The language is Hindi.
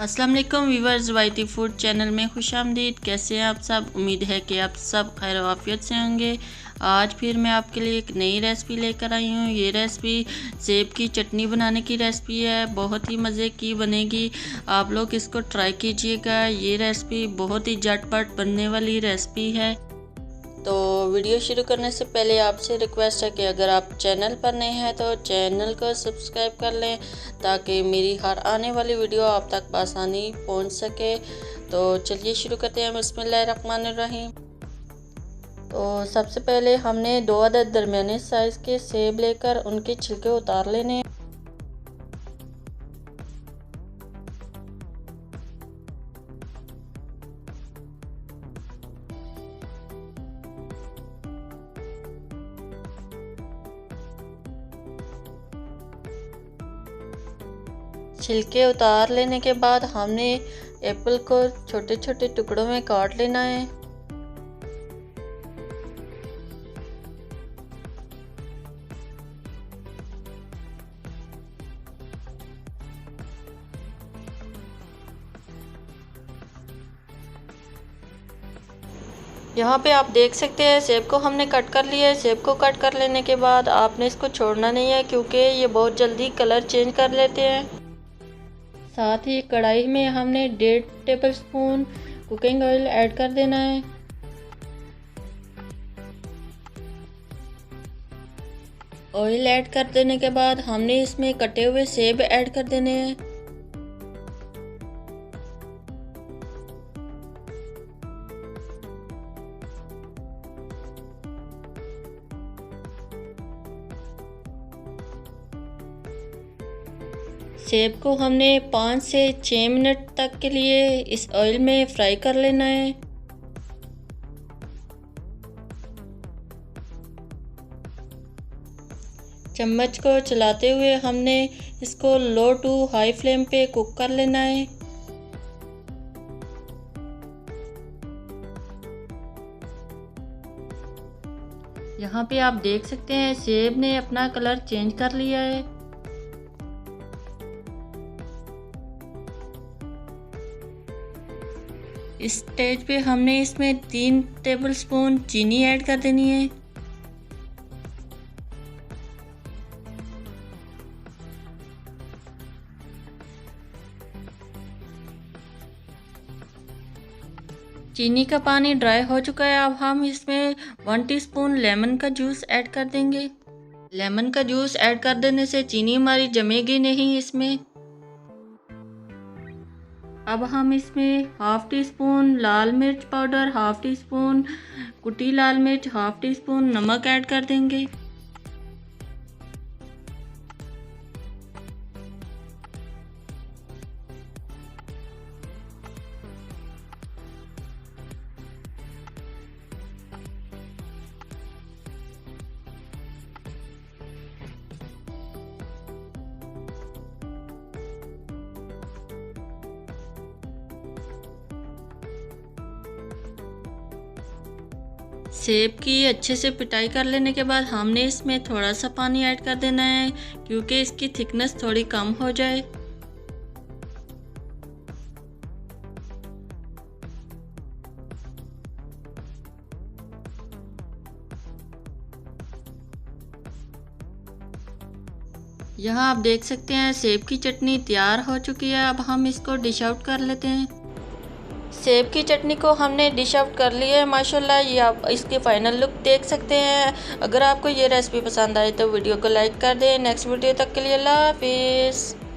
अस्सलाम वालेकुम व्यूवर्स, वाईटी फूड चैनल में खुशामदीद। कैसे हैं आप सब? उम्मीद है कि आप सब खैर वाफियत से होंगे। आज फिर मैं आपके लिए एक नई रेसिपी लेकर आई हूँ। ये रेसिपी सेब की चटनी बनाने की रेसिपी है। बहुत ही मज़े की बनेगी, आप लोग इसको ट्राई कीजिएगा। ये रेसिपी बहुत ही झटपट बनने वाली रेसिपी है। तो वीडियो शुरू करने से पहले आपसे रिक्वेस्ट है कि अगर आप चैनल पर नए हैं तो चैनल को सब्सक्राइब कर लें, ताकि मेरी हर आने वाली वीडियो आप तक आसानी पहुंच सके। तो चलिए शुरू करते हैं। बिस्मिल्लाहिर्रहमानिर्रहीम। तो सबसे पहले हमने 2 अदद दरमियाने साइज़ के सेब लेकर उनके छिलके उतार लेने। छिलके उतार लेने के बाद हमने एप्पल को छोटे छोटे टुकड़ों में काट लेना है। यहाँ पे आप देख सकते हैं सेब को हमने कट कर लिया है। सेब को कट कर लेने के बाद आपने इसको छोड़ना नहीं है, क्योंकि ये बहुत जल्दी कलर चेंज कर लेते हैं। साथ ही कढ़ाई में हमने 1.5 टेबलस्पून कुकिंग ऑयल ऐड कर देना है। ऑयल ऐड कर देने के बाद हमने इसमें कटे हुए सेब ऐड कर देने हैं। सेब को हमने 5 से 6 मिनट तक के लिए इस ऑयल में फ्राई कर लेना है। चम्मच को चलाते हुए हमने इसको लो टू हाई फ्लेम पे कुक कर लेना है। यहाँ पे आप देख सकते हैं सेब ने अपना कलर चेंज कर लिया है। इस स्टेज पे हमने इसमें 3 टेबलस्पून चीनी ऐड कर देनी है। चीनी का पानी ड्राई हो चुका है। अब हम इसमें 1 टीस्पून लेमन का जूस ऐड कर देंगे। लेमन का जूस ऐड कर देने से चीनी हमारी जमेगी नहीं इसमें। अब हम इसमें 1/2 टीस्पून लाल मिर्च पाउडर, 1/2 टीस्पून कुटी लाल मिर्च, 1/2 टीस्पून नमक ऐड कर देंगे। सेब की अच्छे से पिटाई कर लेने के बाद हमने इसमें थोड़ा सा पानी ऐड कर देना है, क्योंकि इसकी थिकनेस थोड़ी कम हो जाए। यहाँ आप देख सकते हैं सेब की चटनी तैयार हो चुकी है। अब हम इसको डिश आउट कर लेते हैं। सेब की चटनी को हमने डिश आउट कर लिया है माशाल्लाह। ये आप इसके फाइनल लुक देख सकते हैं। अगर आपको ये रेसिपी पसंद आए तो वीडियो को लाइक कर दें। नेक्स्ट वीडियो तक के लिए अल्लाह हाफिज़।